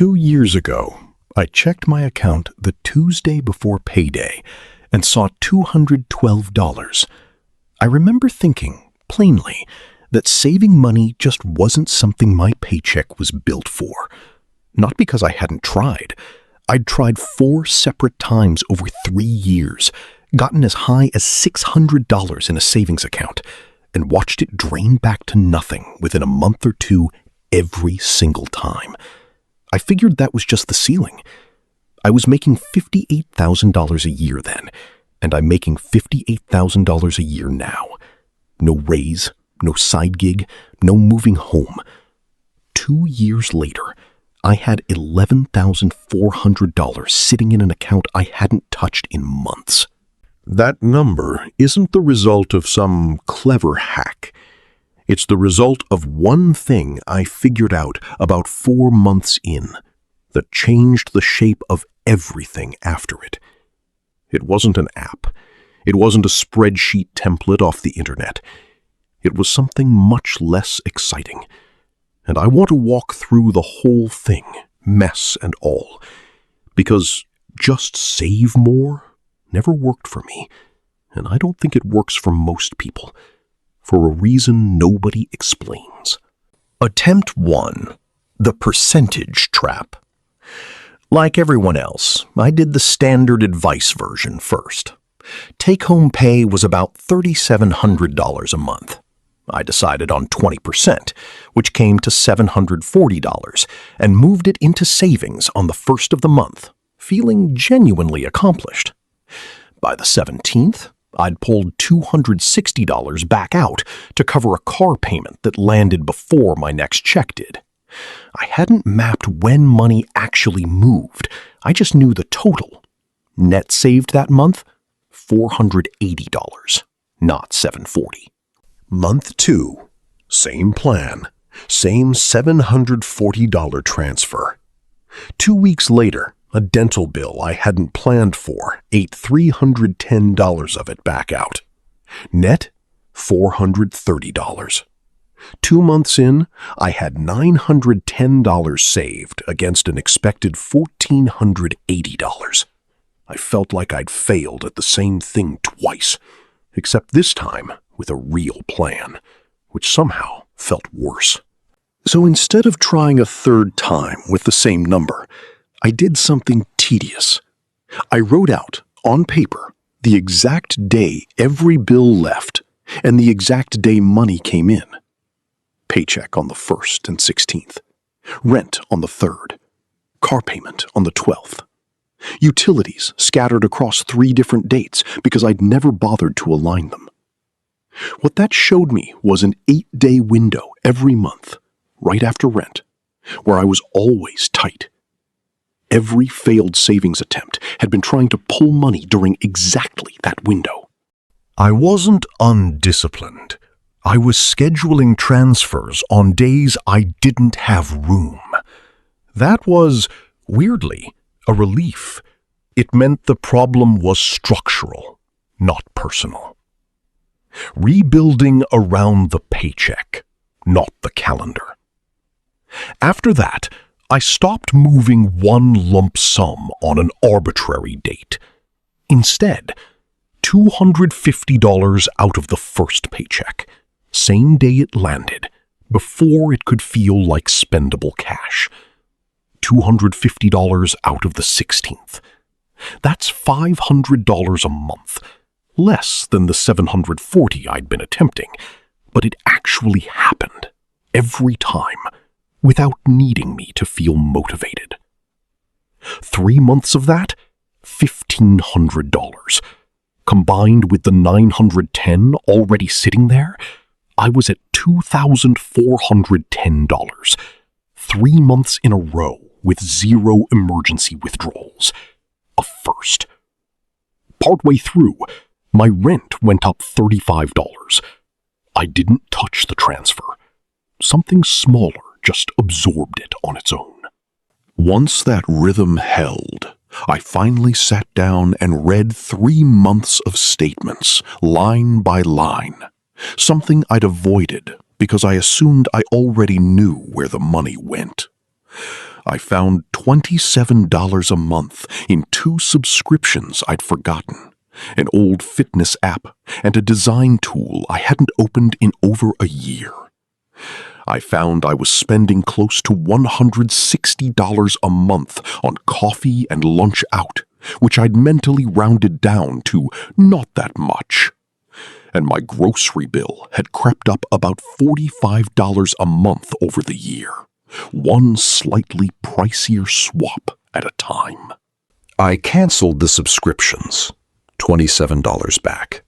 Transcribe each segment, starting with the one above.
2 years ago, I checked my account the Tuesday before payday and saw $212. I remember thinking, plainly, that saving money just wasn't something my paycheck was built for. Not because I hadn't tried. I'd tried 4 separate times over 3 years, gotten as high as $600 in a savings account, and watched it drain back to nothing within a month or two every single time. I figured that was just the ceiling. I was making $58,000 a year then, and I'm making $58,000 a year now. No raise, no side gig, no moving home. 2 years later, I had $11,400 sitting in an account I hadn't touched in months. That number isn't the result of some clever hack. It's the result of one thing I figured out about 4 months in that changed the shape of everything after it. It wasn't an app. It wasn't a spreadsheet template off the internet. It was something much less exciting. And I want to walk through the whole thing, mess and all, because just save more never worked for me, and I don't think it works for most people, for a reason nobody explains. Attempt 1. The percentage trap. Like everyone else, I did the standard advice version first. Take-home pay was about $3,700 a month. I decided on 20%, which came to $740, and moved it into savings on the first of the month, feeling genuinely accomplished. By the 17th, I'd pulled $260 back out to cover a car payment that landed before my next check did. I hadn't mapped when money actually moved. I just knew the total. Net saved that month, $480, not $740. Month 2, same plan, same $740 transfer. 2 weeks later, a dental bill I hadn't planned for ate $310 of it back out. Net, $430. 2 months in, I had $910 saved against an expected $1,480. I felt like I'd failed at the same thing twice, except this time with a real plan, which somehow felt worse. So instead of trying a third time with the same number, I did something tedious. I wrote out, on paper, the exact day every bill left and the exact day money came in. Paycheck on the 1st and 16th. Rent on the 3rd. Car payment on the 12th. Utilities scattered across 3 different dates because I'd never bothered to align them. What that showed me was an 8-day window every month, right after rent, where I was always tight. Every failed savings attempt had been trying to pull money during exactly that window. I wasn't undisciplined. I was scheduling transfers on days I didn't have room. That was, weirdly, a relief. It meant the problem was structural, not personal. Rebuilding around the paycheck, not the calendar. After that, I stopped moving one lump sum on an arbitrary date. Instead, $250 out of the first paycheck, same day it landed, before it could feel like spendable cash. $250 out of the 16th. That's $500 a month, less than the $740 I'd been attempting, but it actually happened, every time, without needing me to feel motivated. 3 months of that, $1,500. Combined with the $910 already sitting there, I was at $2,410. 3 months in a row with 0 emergency withdrawals. A first. Partway through, my rent went up $35. I didn't touch the transfer. Something smaller just absorbed it on its own. Once that rhythm held, I finally sat down and read 3 months of statements, line by line, something I'd avoided because I assumed I already knew where the money went. I found $27 a month in 2 subscriptions I'd forgotten, an old fitness app, and a design tool I hadn't opened in over a year. I found I was spending close to $160 a month on coffee and lunch out, which I'd mentally rounded down to not that much. And my grocery bill had crept up about $45 a month over the year, one slightly pricier swap at a time. I canceled the subscriptions, $27 back.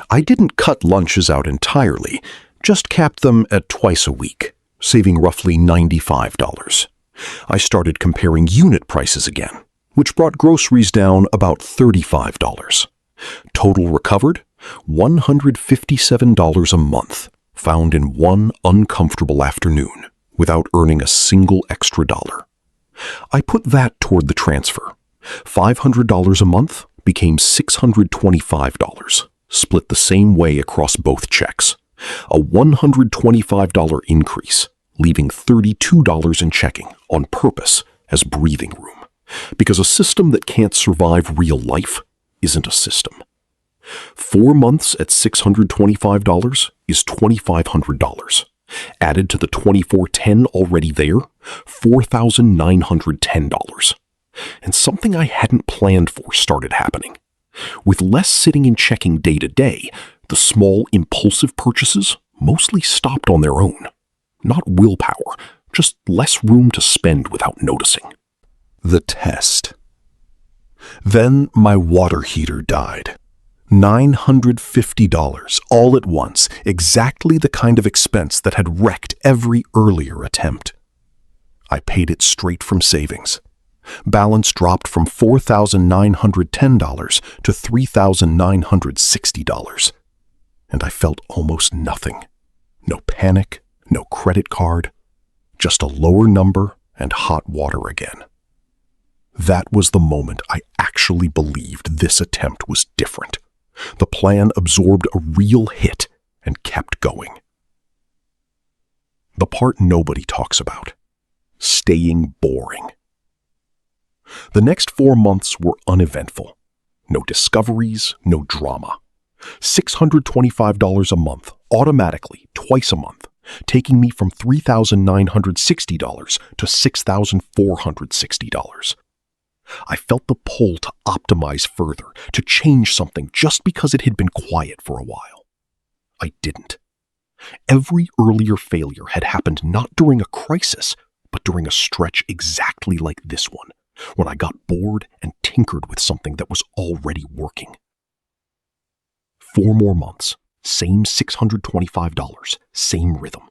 I didn't cut lunches out entirely, just capped them at twice a week, saving roughly $95. I started comparing unit prices again, which brought groceries down about $35. Total recovered, $157 a month, found in one uncomfortable afternoon, without earning a single extra dollar. I put that toward the transfer. $500 a month became $625, split the same way across both checks. A $125 increase, leaving $32 in checking on purpose as breathing room. Because a system that can't survive real life isn't a system. 4 months at $625 is $2,500. Added to the $2,410 already there, $4,910. And something I hadn't planned for started happening. With less sitting and checking day to day, the small impulsive purchases mostly stopped on their own. Not willpower, just less room to spend without noticing. The test. Then my water heater died. $950 all at once, exactly the kind of expense that had wrecked every earlier attempt. I paid it straight from savings. Balance dropped from $4,910 to $3,960. And I felt almost nothing. No panic, no credit card, just a lower number and hot water again. That was the moment I actually believed this attempt was different. The plan absorbed a real hit and kept going. The part nobody talks about. Staying boring. The next 4 months were uneventful. No discoveries, no drama. $625 a month, automatically, twice a month, taking me from $3,960 to $6,460. I felt the pull to optimize further, to change something just because it had been quiet for a while. I didn't. Every earlier failure had happened not during a crisis, but during a stretch exactly like this one, when I got bored and tinkered with something that was already working. 4 more months, same $625, same rhythm.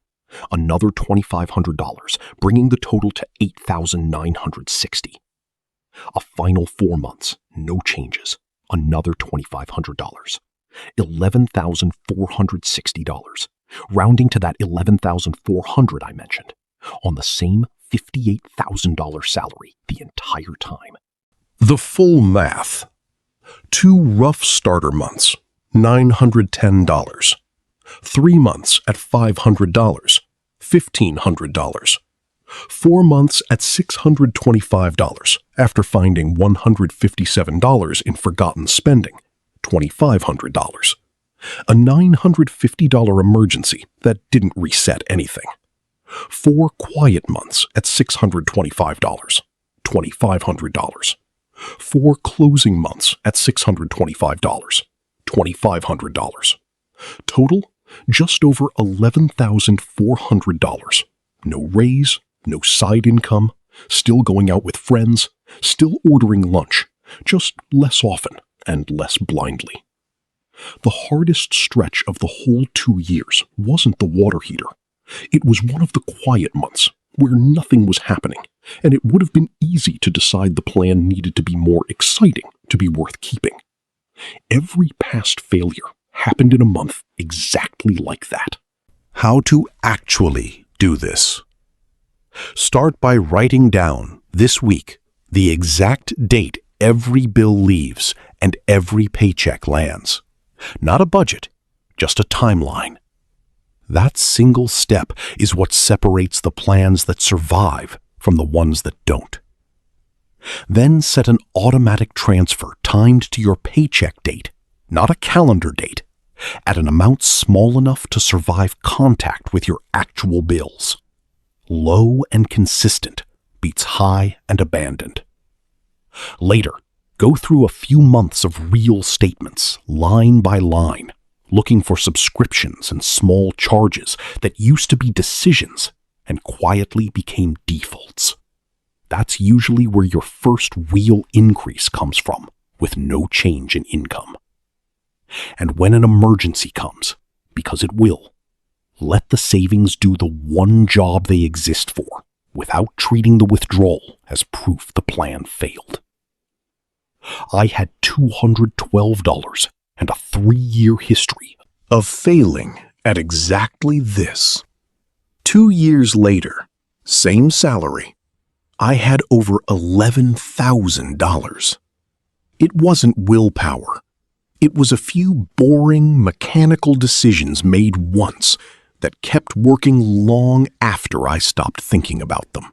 Another $2,500, bringing the total to $8,960. A final 4 months, no changes, another $2,500. $11,460, rounding to that $11,400 I mentioned, on the same $58,000 salary the entire time. The full math. 2 rough starter months, $910. 3 months at $500, $1,500. 4 months at $625 after finding $157 in forgotten spending, $2,500. A $950 emergency that didn't reset anything. 4 quiet months at $625, $2,500. 4 closing months at $625, $2,500. Total, just over $11,400. No raise, no side income, still going out with friends, still ordering lunch, just less often and less blindly. The hardest stretch of the whole 2 years wasn't the water heater. It was one of the quiet months where nothing was happening, and it would have been easy to decide the plan needed to be more exciting to be worth keeping. Every past failure happened in a month exactly like that. How to actually do this. Start by writing down this week the exact date every bill leaves and every paycheck lands. Not a budget, just a timeline. That single step is what separates the plans that survive from the ones that don't. Then set an automatic transfer timed to your paycheck date, not a calendar date, at an amount small enough to survive contact with your actual bills. Low and consistent beats high and abandoned. Later, go through a few months of real statements, line by line, looking for subscriptions and small charges that used to be decisions and quietly became defaults. That's usually where your first real increase comes from, with no change in income. And when an emergency comes, because it will, let the savings do the one job they exist for, without treating the withdrawal as proof the plan failed. I had $212 and a 3-year history of failing at exactly this. 2 years later, same salary, I had over $11,000. It wasn't willpower. It was a few boring, mechanical decisions made once that kept working long after I stopped thinking about them.